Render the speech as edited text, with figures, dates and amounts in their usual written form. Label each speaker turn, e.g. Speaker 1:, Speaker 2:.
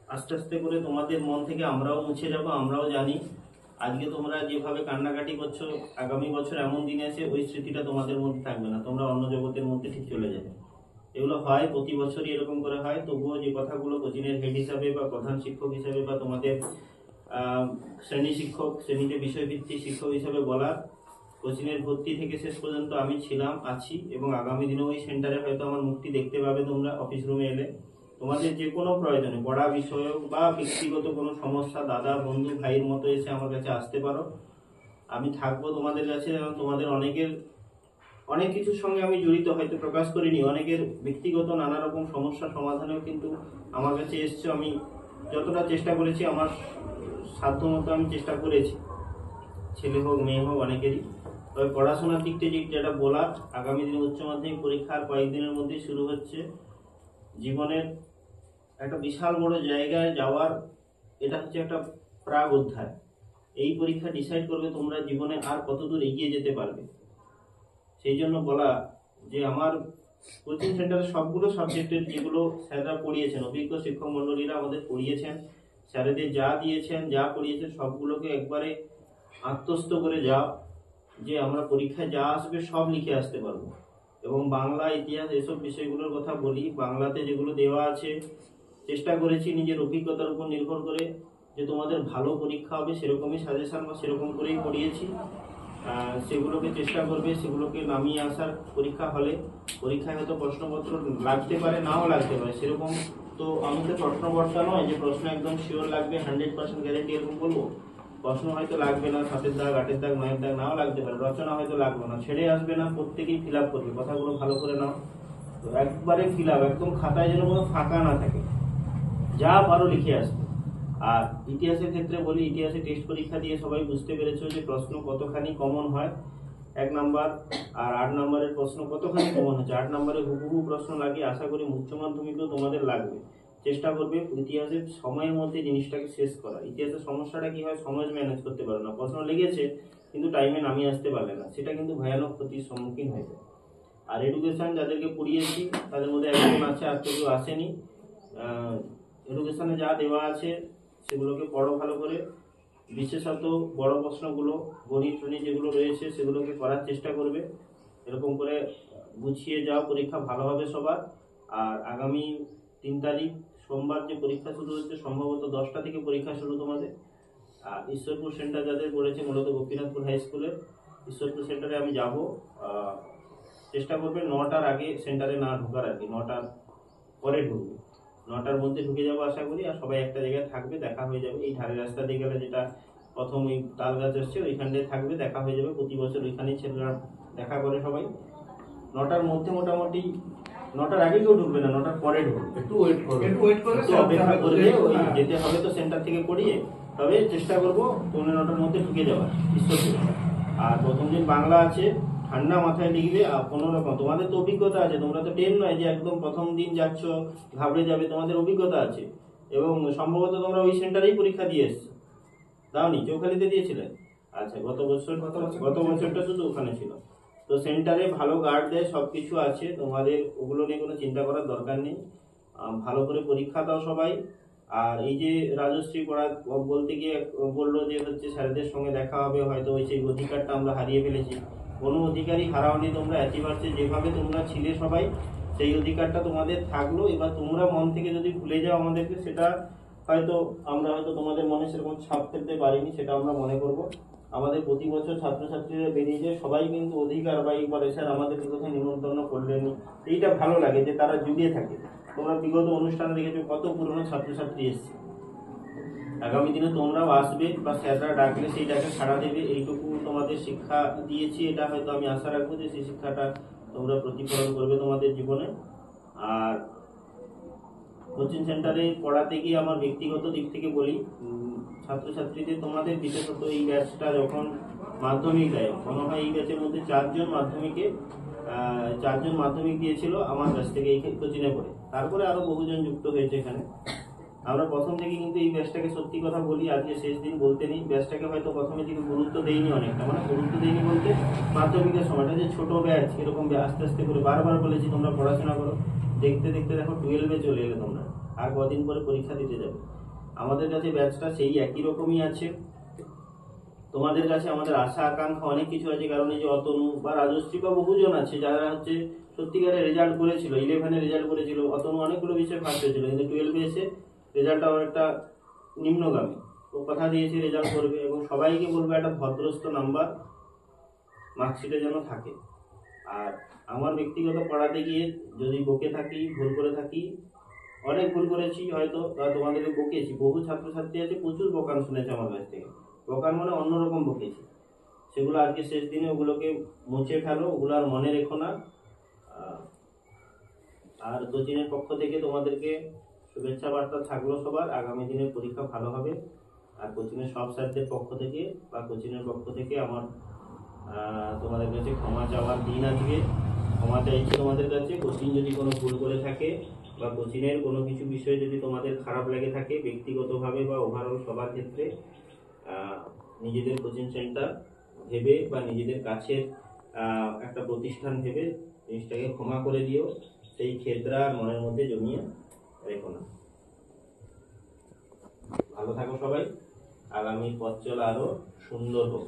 Speaker 1: আস্তে আস্তে করে তোমাদের মন থেকে আমরাও মুছে যাব। আমরাও জানি আজকে তোমরা যেভাবে কান্নাকাটি করছো, আগামী বছর এমন দিন আছে ওই স্মৃতিটা তোমাদের মধ্যে থাকবে না, তোমরা অন্য জগতের মধ্যে ঠিক চলে যাবে। এগুলো হয়, প্রতি বছরই এরকম করে হয়। তবুও যে কথাগুলো কোচিংয়ের হেড হিসাবে বা প্রধান শিক্ষক হিসাবে বা তোমাদের শ্রেণী শিক্ষক, শ্রেণীতে বিষয়ভিত্তিক শিক্ষক হিসাবে বলার, কোচিংয়ের ভর্তি থেকে শেষ পর্যন্ত আমি ছিলাম, আছি, এবং আগামী দিনেও ওই সেন্টারে হয়তো আমার মুক্তি দেখতে পাবে তোমরা অফিস রুমে এলে। তোমাদের যে কোনো প্রয়োজনে, পড়া বিষয়ক বা ব্যক্তিগত কোনো সমস্যা, দাদা বন্ধু ভাইয়ের মতো এসে আমার কাছে আসতে পারো। আমি থাকবো তোমাদের কাছে। এবং তোমাদের অনেক কিছুর সঙ্গে আমি জড়িত, হয়তো প্রকাশ করিনি, অনেকের ব্যক্তিগত নানা রকম সমস্যা সমাধানেও কিন্তু আমার কাছে এসছে। আমি যতটা চেষ্টা করেছি, আমার সাধ্য মতো আমি চেষ্টা করেছি, ছেলে হোক মেয়ে হোক অনেকেরই। তবে পড়াশোনার দিক থেকে যেটা বলার, আগামী দিনে উচ্চ মাধ্যমিক পরীক্ষার কয়েকদিনের মধ্যেই শুরু হচ্ছে। জীবনের একটা বিশাল বড় জায়গায় যাওয়ার এটা হচ্ছে একটা প্রাগ অধ্যায়। এই পরীক্ষা ডিসাইড করবে তোমরা জীবনে আর কতদূর এগিয়ে যেতে পারবে। সেই জন্য বলা যে আমার কোচিং সেন্টারে সবগুলো সাবজেক্টের যেগুলো স্যাররা পড়িয়েছেন, অভিজ্ঞ শিক্ষক মন্ডলীরা আমাদের পড়িয়েছেন, স্যারেদের যা দিয়েছেন যা পড়িয়েছেন সবগুলোকে একবারে আত্মস্থ করে যাও, যে আমরা পরীক্ষায় যা আসবে সব লিখে আসতে পারবো। এবং বাংলা, ইতিহাস, এসব বিষয়গুলোর কথা বলি, বাংলাতে যেগুলো দেওয়া আছে চেষ্টা করেছি নিজের অভিজ্ঞতার উপর নির্ভর করে যে তোমাদের ভালো পরীক্ষা হবে সেরকমই সাজেশন বা সেরকম করেই পড়িয়েছি। সেগুলোকে চেষ্টা করবে, সেগুলোকে নামিয়ে আসার পরীক্ষা হলে। পরীক্ষায় হয়তো প্রশ্নপত্র লাগতে পারে, নাও লাগতে পারে, সেরকম তো আমাদের প্রশ্নপত্র নয় যে প্রশ্ন একদম শিওর লাগবে, 100% গ্যারেন্টি এরকম বলবো। প্রশ্ন হয়তো লাগবে না, 7-এর দাগ, 8-এর দাগ, 9-এর দাগ নাও লাগতে পারে, রচনা হয়তো লাগবে না, ছেড়ে আসবে না, প্রত্যেকেই ফিল আপ করবে। কথাগুলো ভালো করে নাও, তো একবারে ফিল আপ, একদম খাতায় যেন কোনো ফাঁকা না থাকে, যা পারো লিখে আসবে। আর ইতিহাসের ক্ষেত্রে বলি, ইতিহাসে টেস্ট পরীক্ষা দিয়ে সবাই বুঝতে পেরেছো যে প্রশ্ন কতখানি কমন হয় 1 নাম্বার, আর 8 নাম্বারের প্রশ্ন কতখানি কমন হচ্ছে। 8 নাম্বারে হুবহু প্রশ্ন লাগে, আশা করি উচ্চ মাধ্যমিকেও তোমাদের লাগবে। চেষ্টা করবে ইতিহাসের সময়ের মধ্যে জিনিসটাকে শেষ করা। ইতিহাসের সমস্যাটা কি হয়, সময় ম্যানেজ করতে পারো না, প্রশ্ন লেগেছে কিন্তু টাইমে নামিয়ে আসতে পারলে না, সেটা কিন্তু ভয়ানক ক্ষতির সম্মুখীন হয়ে যায়। আর এডুকেশন যাদেরকে পড়িয়েছি তাদের মধ্যে একজন আছে, আর কেউ আসেনি। এডুকেশনে যা দেওয়া আছে সেগুলোকে পড়ো ভালো করে, বিশেষত বড় প্রশ্নগুলো, গণিত টণিত যেগুলো রয়েছে সেগুলোকে করার চেষ্টা করবে। এরকম করে গুছিয়ে যাও, পরীক্ষা ভালো হবে সবার। আর আগামী 3 তারিখ সোমবার যে পরীক্ষা শুরু হচ্ছে, সম্ভবত 10টা থেকে পরীক্ষা শুরু তোমাদের। আর ঈশ্বরপুর সেন্টার যাদের পড়েছে, মূলত গোপীনাথপুর হাই স্কুলের ঈশ্বরপুর সেন্টারে আমি যাব। চেষ্টা করবে 9টার আগে সেন্টারে না ঢোকার, আর কি 9টার পরে ঢুকবে, 9টার মধ্যে ঢুকে যাবো আশা করি। আর সবাই একটা জায়গায় থাকবে, দেখা হয়ে যাবে। এই ধারে রাস্তা দিয়ে গেলে, যেটা প্রথম ওই তাল গাছ আসছে ওইখানটায় থাকবে, দেখা হয়ে যাবে। প্রতি বছর ওইখানেই ছেলেরা দেখা করে সবাই। 9টার মধ্যে মোটামুটি, 9টার আগে কেউ ঢুকবে না, 9টার পরে ঢুকবে, একটু ওয়েট করবে, একটু অপেক্ষা করবে। ওই যেতে হবে তো সেন্টার থেকে পড়িয়ে, তবে চেষ্টা করবো 9:15টার মধ্যে ঢুকে যাওয়ার ঈশ্বরপুর। আর প্রথম দিন বাংলা আছে, ঠান্ডা মাথায় লিখবে। আর কোনো রকম তোমাদের তো অভিজ্ঞতা আছে, তোমরা তো 10 নয় যে একদম প্রথম দিন যাচ্ছ ঘাবড়ে যাবে, তোমাদের অভিজ্ঞতা আছে। এবং সম্ভবত তোমরা ওই সেন্টারেই পরীক্ষা দিয়ে এসছো, দাওনি? চৌখালিতে দিয়েছিলে? আচ্ছা, গত বছরটা শুধু ওখানে ছিল। তো সেন্টারে ভালো গার্ড দেয়, সবকিছু আছে, তোমাদের ওগুলো নিয়ে কোনো চিন্তা করার দরকার নেই। ভালো করে পরীক্ষা দাও সবাই। আর এই যে রাজশ্রী পড়া বলতে গিয়ে বললো যে হচ্ছে স্যারদের সঙ্গে দেখা হবে, হয়তো ওই সেই অধিকারটা আমরা হারিয়ে ফেলেছি। কোনো অধিকারই হারাওনি তোমরা, অ্যাচিভার্সে যেভাবে তোমরা ছিলে সবাই, সেই অধিকারটা তোমাদের থাকলো। এবার তোমরা মন থেকে যদি ভুলে যাও আমাদেরকে, সেটা হয়তো আমরা হয়তো তোমাদের মনে সেরকম ছাপ ফেলতে পারিনি, সেটা আমরা মনে করব। আমাদের প্রতি বছর ছাত্রছাত্রীরা বেরিয়ে যায়, সবাই কিন্তু অধিকার বা এই বলে স্যার আমাদের কোথাও নিমন্ত্রণ করলেনি, এইটা ভালো লাগে যে তারা জুড়িয়ে থাকে। তোমরা বিগত অনুষ্ঠানে দেখেছো কত পুরনো ছাত্রছাত্রী এসছে। আগামী দিনে তোমরাও আসবে বা স্যাররা ডাকলে সেই ডাকে সাড়া দেবে, এইটুকু তোমাদের শিক্ষা দিয়েছি। এটা হয়তো আমি আশা রাখবো যে সেই শিক্ষাটা তোমরা প্রতিফলন করবে তোমাদের জীবনে। আর কোচিং সেন্টারে পড়াতে গিয়ে আমার ব্যক্তিগত দিক থেকে বলি, ছাত্রছাত্রীদের তোমাদের বিশেষত এই ব্যাচটা যখন মাধ্যমিক দেয়, মনে হয় এই ব্যাচের মধ্যে 4জন মাধ্যমিক দিয়েছিল আমার কাছ থেকে এই কোচিংয়ে পড়ে। তারপরে আরো বহুজন যুক্ত হয়েছে এখানে। আমরা প্রথম থেকে কিন্তু এই ব্যাচটাকে, সত্যি কথা বলি, আজকে শেষ দিন বলতে নেই, ব্যাচটাকে হয়তো প্রথমে দিকে গুরুত্ব দেইনি অনেকটা, মানে গুরুত্ব দেইনি বলতে মাধ্যমিকের সময়টা যে ছোট ব্যাচ, এরকম আস্তে আস্তে করে বারবার বলেছি তোমরা পড়াশোনা করো, দেখতে দেখতে দেখো 12-এ চলে এলে তোমরা। আর কদিন পরে পরীক্ষা দিতে যাবে। আমাদের কাছে ব্যাচটা সেই একই রকমই আছে। তোমাদের কাছে আমাদের আশা আকাঙ্ক্ষা অনেক কিছু আছে, কারণ এই যে অতনু বা রাজশ্রী বা বহুজন আছে যারা হচ্ছে সত্যিকারের রেজাল্ট করেছিল, 11-এ রেজাল্ট করেছিল। অতনু অনেকগুলো বিষয়ে ফার্স্ট হয়েছিল, কিন্তু 12-এ এসে রেজাল্টটা অনেকটা নিম্নগামী। ও কথা দিয়েছে রেজাল্ট করবে, এবং সবাইকে বলবে একটা ভদ্রস্থ নাম্বার মার্কশিটে যেন থাকে। আর আমার ব্যক্তিগত পড়াতে গিয়ে যদি বকে থাকি, ভুল করে থাকি, অনেক ভুল করেছি হয়তো, বা তোমাদেরকে বকেছি, বহু ছাত্রছাত্রী আছে প্রচুর বকান শুনেছে আমার কাছ থেকে। বকান মানে অন্যরকম বকেছি, সেগুলো আজকে শেষ দিনে ওগুলোকে মুছে ফেলো, ওগুলো আর মনে রেখো না। আর কোচিংয়ের পক্ষ থেকে তোমাদেরকে শুভেচ্ছা বার্তা থাকলো সবার, আগামী দিনের পরীক্ষা ভালো হবে। আর কোচিংয়ের সব স্যারদের পক্ষ থেকে বা কোচিংয়ের পক্ষ থেকে আমার তোমাদের কাছে ক্ষমা চাওয়ার দিন আজকে। ক্ষমা চাইছি তোমাদের কাছে, কোচিং যদি কোনো ভুল করে থাকে বা কোচিংয়ের কোনো কিছু বিষয় যদি তোমাদের খারাপ লেগে থাকে ব্যক্তিগতভাবে বা ওভারঅল সবার ক্ষেত্রে, নিজেদের কোচিং সেন্টার ভেবে বা নিজেদের কাছের একটা প্রতিষ্ঠান ভেবে জিনিসটাকে ক্ষমা করে দিও। সেই ক্ষেত্রে আর মনের মধ্যে জমিয়ে রেখো না। ভালো থাকো সবাই, আগামী পথ চলা আরো সুন্দর হোক।